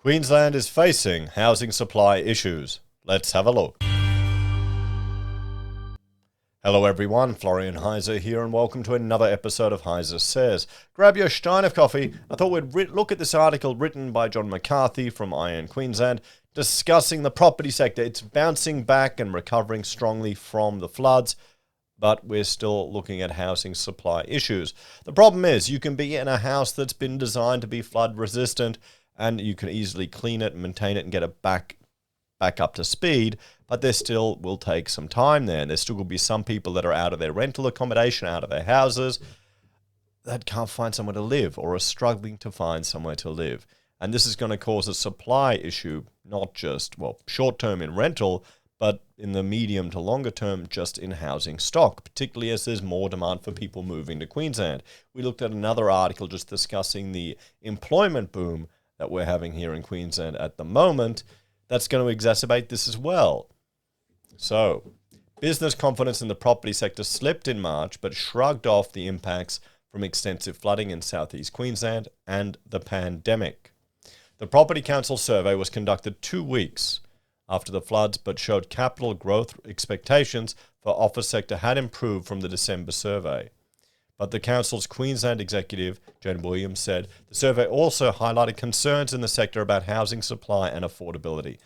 Queensland is facing housing supply issues. Let's have a look. Hello everyone, Florian.Heise here and welcome to another episode of HeiseSays. Grab your stein of coffee. I thought we'd look at this article written by John McCarthy from Iron Queensland discussing the property sector. It's bouncing back and recovering strongly from the floods, but we're still looking at housing supply issues. The problem is you can be in a house that's been designed to be flood resistant and you can easily clean it and maintain it and get it back up to speed, but there still will take some time there. And there still will be some people that are out of their rental accommodation, out of their houses, that can't find somewhere to live or are struggling to find somewhere to live. And this is going to cause a supply issue, not just, short term in rental, but in the medium to longer term, just in housing stock, particularly as there's more demand for people moving to Queensland. We looked at another article just discussing the employment boom that we're having here in Queensland at the moment. That's going to exacerbate this as well. So, business confidence in the property sector slipped in March, but shrugged off the impacts from extensive flooding in southeast Queensland and the pandemic. The Property Council survey was conducted 2 weeks after the floods, but showed capital growth expectations for office sector had improved from the December survey. But the council's Queensland executive, Jane Williams, said the survey also highlighted concerns in the sector about housing supply and affordability.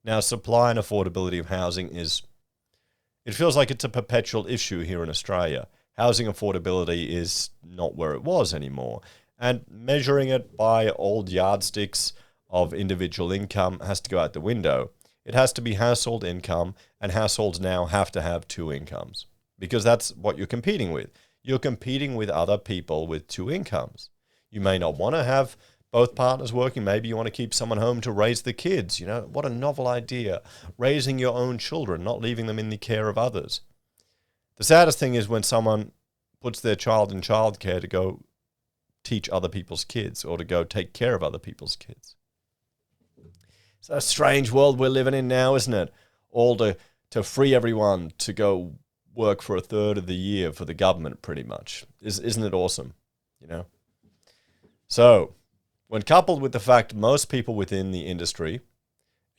Now, supply and affordability of housing it feels like it's a perpetual issue here in Australia. Housing affordability is not where it was anymore. And measuring it by old yardsticks of individual income has to go out the window. It has to be household income, and households now have to have two incomes because that's what you're competing with. You're competing with other people with two incomes. You may not want to have both partners working. Maybe you want to keep someone home to raise the kids. You know, what a novel idea. Raising your own children, not leaving them in the care of others. The saddest thing is when someone puts their child in childcare to go teach other people's kids or to go take care of other people's kids. It's a strange world we're living in now, isn't it? All to free everyone to go work for a third of the year for the government, pretty much. Isn't it awesome? You know? So, when coupled with the fact most people within the industry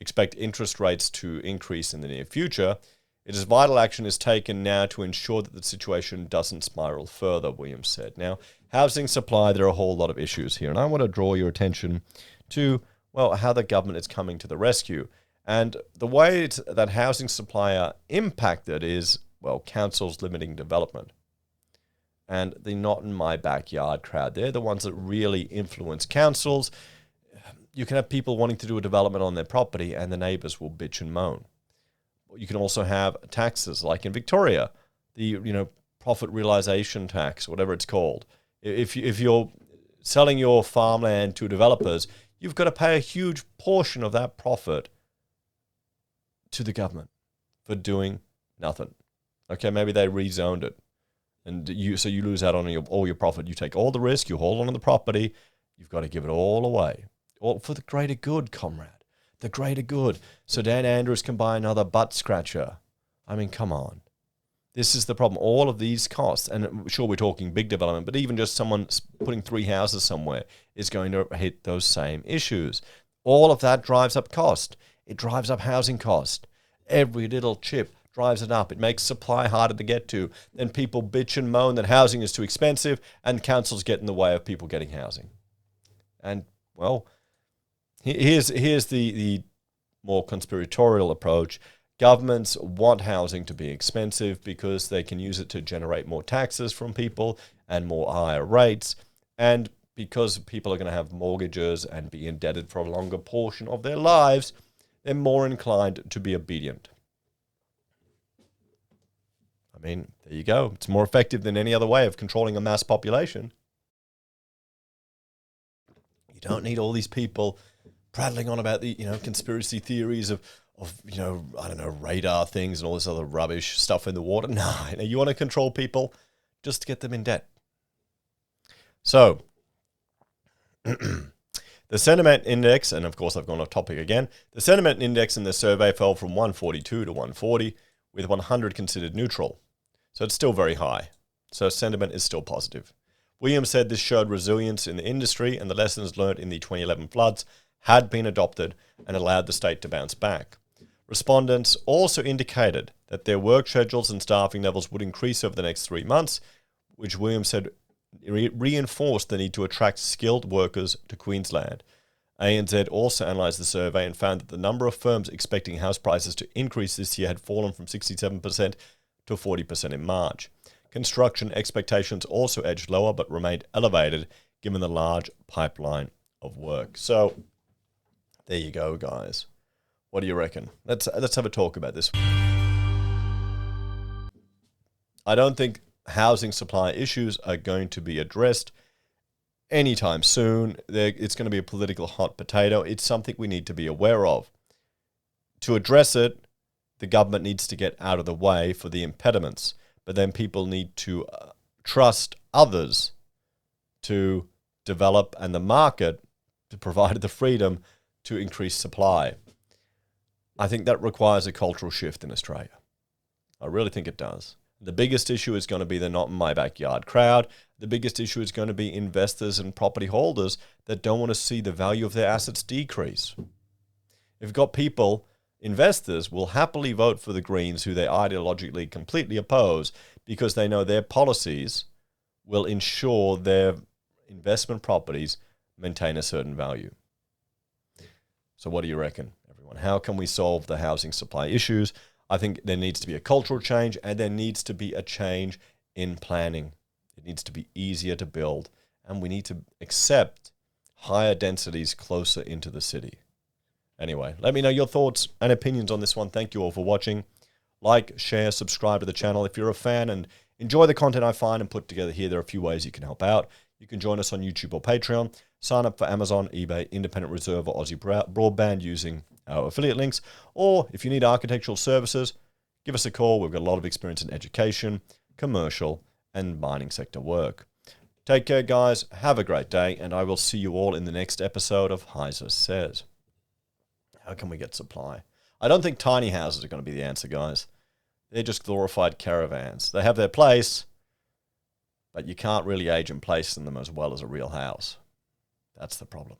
expect interest rates to increase in the near future, it is vital action is taken now to ensure that the situation doesn't spiral further, Williams said. Now, housing supply, there are a whole lot of issues here, and I want to draw your attention to, how the government is coming to the rescue. And the way that housing supply are impacted is, councils limiting development. And the not in my backyard crowd, they're the ones that really influence councils. You can have people wanting to do a development on their property and the neighbours will bitch and moan. You can also have taxes, like in Victoria, the profit realisation tax, whatever it's called. If you're selling your farmland to developers, you've got to pay a huge portion of that profit to the government for doing nothing. Okay, maybe they rezoned it, and so you lose out on all your profit. You take all the risk, you hold on to the property, you've got to give it all away, all for the greater good, comrade, the greater good. So Dan Andrews can buy another butt scratcher. I mean, come on. This is the problem. All of these costs, and sure, we're talking big development, but even just someone putting 3 houses somewhere is going to hit those same issues. All of that drives up cost. It drives up housing cost. Every little chip drives it up. It makes supply harder to get to. Then people bitch and moan that housing is too expensive and councils get in the way of people getting housing. And, here's the more conspiratorial approach. Governments want housing to be expensive because they can use it to generate more taxes from people and more higher rates. And because people are going to have mortgages and be indebted for a longer portion of their lives, they're more inclined to be obedient. I mean, there you go. It's more effective than any other way of controlling a mass population. You don't need all these people prattling on about the, conspiracy theories of radar things and all this other rubbish stuff in the water. No, you want to control people, just get them in debt. So, the sentiment index, and of course I've gone off topic again, the sentiment index in the survey fell from 142 to 140, with 100 considered neutral. So it's still very high. So sentiment is still positive. Williams said this showed resilience in the industry and the lessons learned in the 2011 floods had been adopted and allowed the state to bounce back. Respondents also indicated that their work schedules and staffing levels would increase over the next 3 months, which Williams said reinforced the need to attract skilled workers to Queensland. ANZ also analysed the survey and found that the number of firms expecting house prices to increase this year had fallen from 67% to 40% in March. Construction expectations also edged lower but remained elevated given the large pipeline of work. So there you go, guys. What do you reckon? Let's have a talk about this. I don't think housing supply issues are going to be addressed anytime soon. It's going to be a political hot potato. It's something we need to be aware of. To address it, the government needs to get out of the way for the impediments, but then people need to trust others to develop and the market to provide the freedom to increase supply. I think that requires a cultural shift in Australia. I really think it does. The biggest issue is going to be the not in my backyard crowd. The biggest issue is going to be investors and property holders that don't want to see the value of their assets decrease. If you've got people, investors will happily vote for the Greens who they ideologically completely oppose because they know their policies will ensure their investment properties maintain a certain value. So what do you reckon, everyone? How can we solve the housing supply issues? I think there needs to be a cultural change and there needs to be a change in planning. It needs to be easier to build and we need to accept higher densities closer into the city. Anyway, let me know your thoughts and opinions on this one. Thank you all for watching. Like, share, subscribe to the channel. If you're a fan and enjoy the content I find and put together here, there are a few ways you can help out. You can join us on YouTube or Patreon. Sign up for Amazon, eBay, Independent Reserve, or AussieBroadband using our affiliate links. Or if you need architectural services, give us a call. We've got a lot of experience in education, commercial, and mining sector work. Take care, guys. Have a great day, and I will see you all in the next episode of HeiseSays. How can we get supply? I don't think tiny houses are going to be the answer, guys. They're just glorified caravans. They have their place, but you can't really age and place in them as well as a real house. That's the problem.